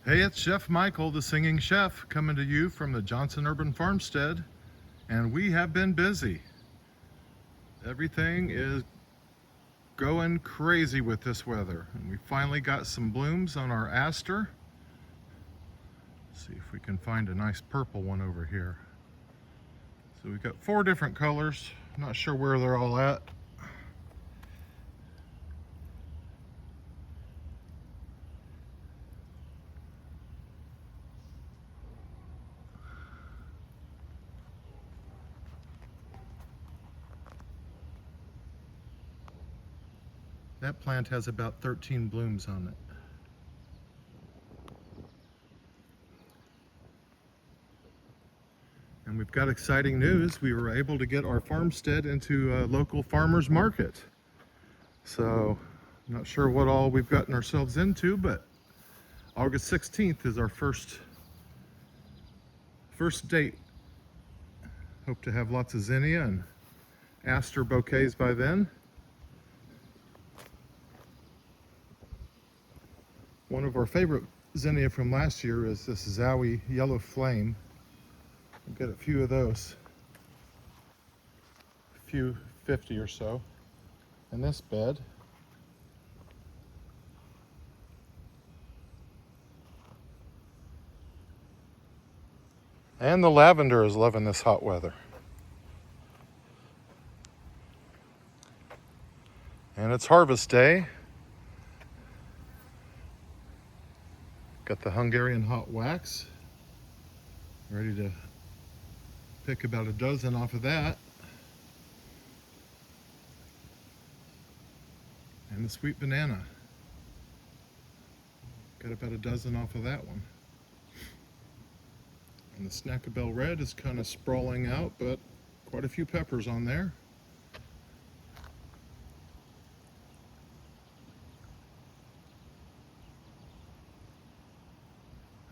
Hey, it's Chef Michael, the singing chef, coming to you from the Johnson Urban Farmstead, and we have been busy. Everything is going crazy with this weather, and we finally got some blooms on our aster. Let's see if we can find a nice purple one over here. So we've got 4 different colors. Not sure where they're all at. That plant has about 13 blooms on it. And we've got exciting news. We were able to get our farmstead into a local farmer's market. So, I'm not sure what all we've gotten ourselves into, but August 16th is our first date. Hope to have lots of zinnia and aster bouquets by then. One of our favorite zinnia from last year is this Zowie Yellow Flame. We'll get a few of those, a few 50 or so in this bed. And the lavender is loving this hot weather. And it's harvest day. Got the Hungarian hot wax, ready to pick about a dozen off of that. And the sweet banana. Got about a dozen off of that one. And the Snackabelle Red is kind of sprawling out, but quite a few peppers on there.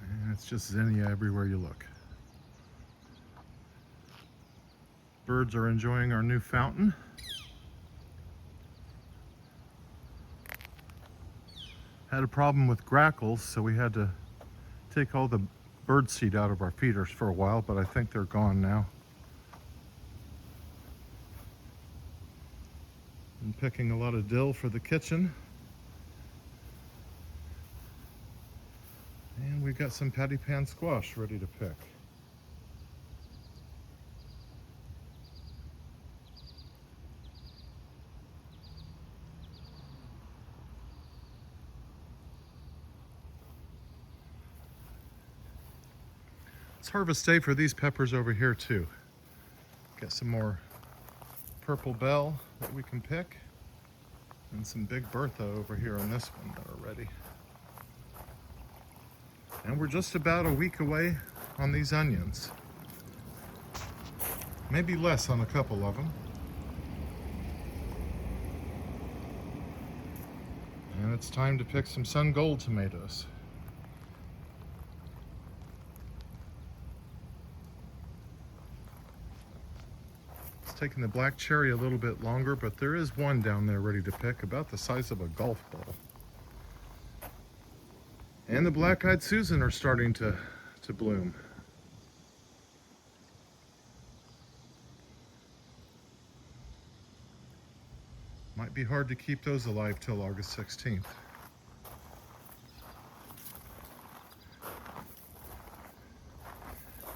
And it's just zinnia everywhere you look. Birds are enjoying our new fountain. Had a problem with grackles, so we had to take all the bird seed out of our feeders for a while, but I think they're gone now. I'm picking a lot of dill for the kitchen. And we've got some patty pan squash ready to pick. It's harvest day for these peppers over here too. Got some more purple bell that we can pick, and some big Bertha over here on this one that are ready. And we're just about a week away on these onions. Maybe less on a couple of them. And it's time to pick some sun gold tomatoes. Taking the black cherry a little bit longer, but there is one down there ready to pick, about the size of a golf ball. And the black-eyed Susan are starting to bloom. Might be hard to keep those alive till August 16th.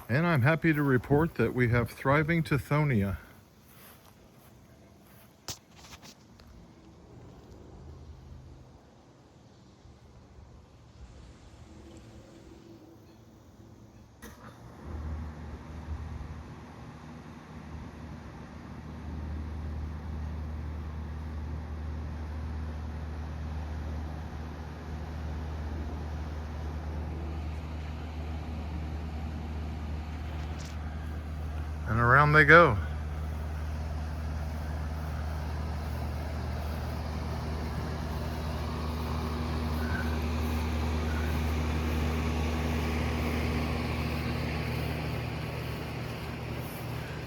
And I'm happy to report that we have thriving Tithonia. And around they go.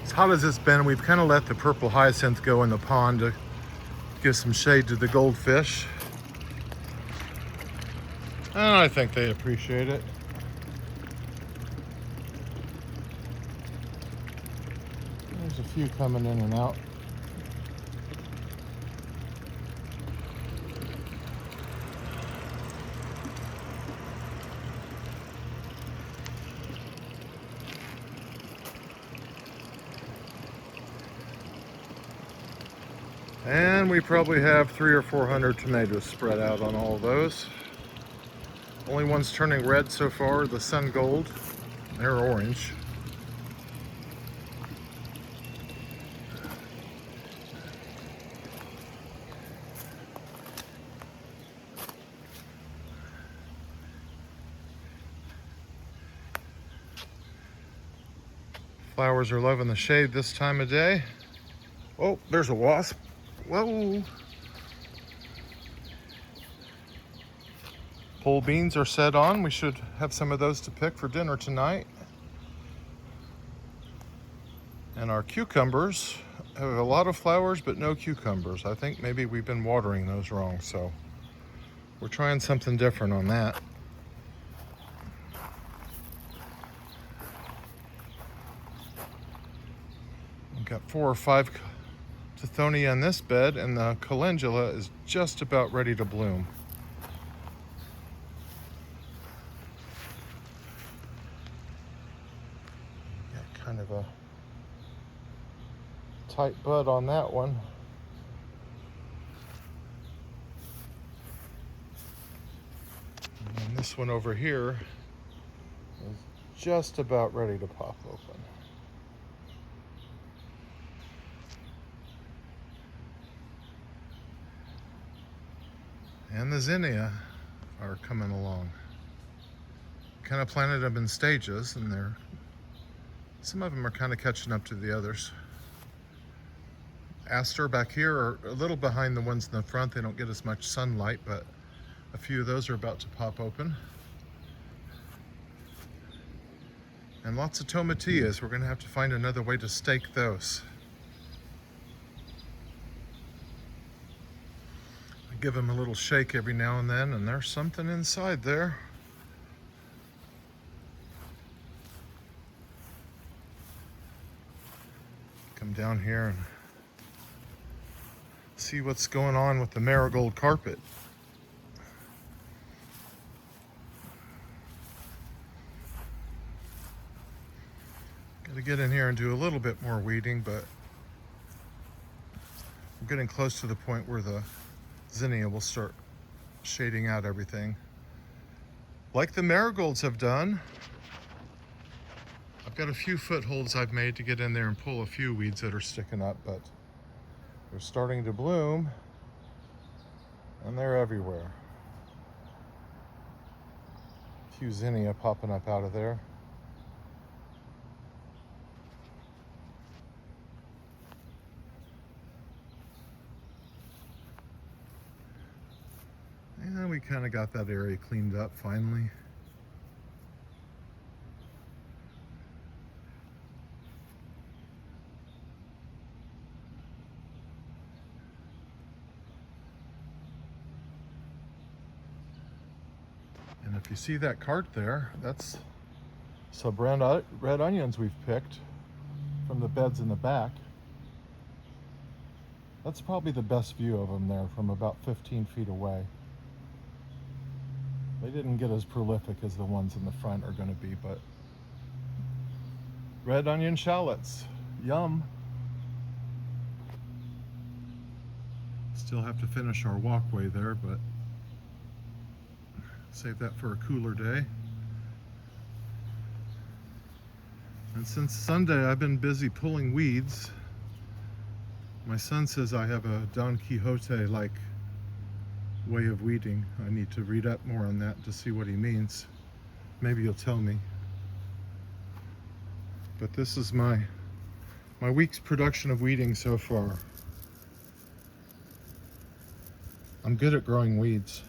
As hot as it's been, we've kind of let the purple hyacinth go in the pond to give some shade to the goldfish. And I think they appreciate it. There's a few coming in and out. And we probably have 300 or 400 tomatoes spread out on all of those. Only ones turning red so far are the sun gold. They're orange. Flowers are loving the shade this time of day. Oh, there's a wasp. Whoa. Pole beans are set on. We should have some of those to pick for dinner tonight. And our cucumbers have a lot of flowers, but no cucumbers. I think maybe we've been watering those wrong, so we're trying something different on that. We've got 4 or 5 tithonia in this bed, and the calendula is just about ready to bloom. Got kind of a tight bud on that one. And this one over here is just about ready to pop open. And the zinnia are coming along. Kind of planted them in stages, and some of them are kind of catching up to the others. Aster back here are a little behind the ones in the front. They don't get as much sunlight, but a few of those are about to pop open. And lots of tomatillas. We're gonna have to find another way to stake those. I give them a little shake every now and then, and there's something inside there. Come down here and see what's going on with the marigold carpet. Got to get in here and do a little bit more weeding, but we're getting close to the point where the zinnia will start shading out everything, like the marigolds have done. I've got a few footholds I've made to get in there and pull a few weeds that are sticking up, but they're starting to bloom, and they're everywhere. A few zinnia popping up out of there. And we kind of got that area cleaned up finally. And if you see that cart there, that's some red onions we've picked from the beds in the back. That's probably the best view of them there from about 15 feet away. They didn't get as prolific as the ones in the front are going to be, but red onion shallots, yum. Still have to finish our walkway there, but save that for a cooler day. And since Sunday, I've been busy pulling weeds. My son says I have a Don Quixote-like way of weeding. I need to read up more on that to see what he means. Maybe he'll tell me. But this is my week's production of weeding so far. I'm good at growing weeds.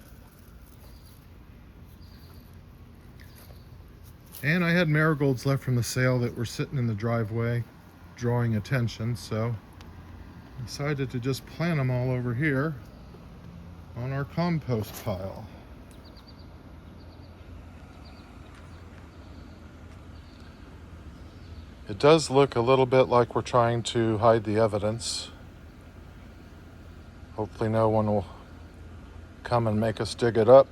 And I had marigolds left from the sale that were sitting in the driveway, drawing attention, so I decided to just plant them all over here on our compost pile. It does look a little bit like we're trying to hide the evidence. Hopefully no one will come and make us dig it up.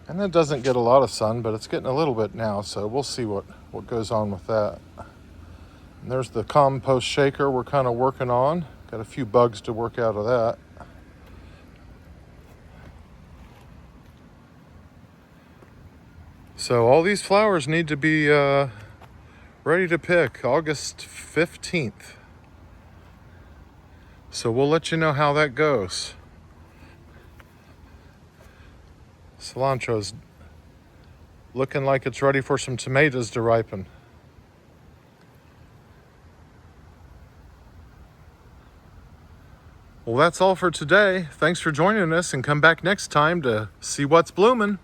And it doesn't get a lot of sun, but it's getting a little bit now, so we'll see what goes on with that. And there's the compost shaker we're kind of working on. Got a few bugs to work out of that. So all these flowers need to be ready to pick August 15th. So we'll let you know how that goes. Cilantro's looking like it's ready for some tomatoes to ripen. Well, that's all for today. Thanks for joining us, and come back next time to see what's blooming.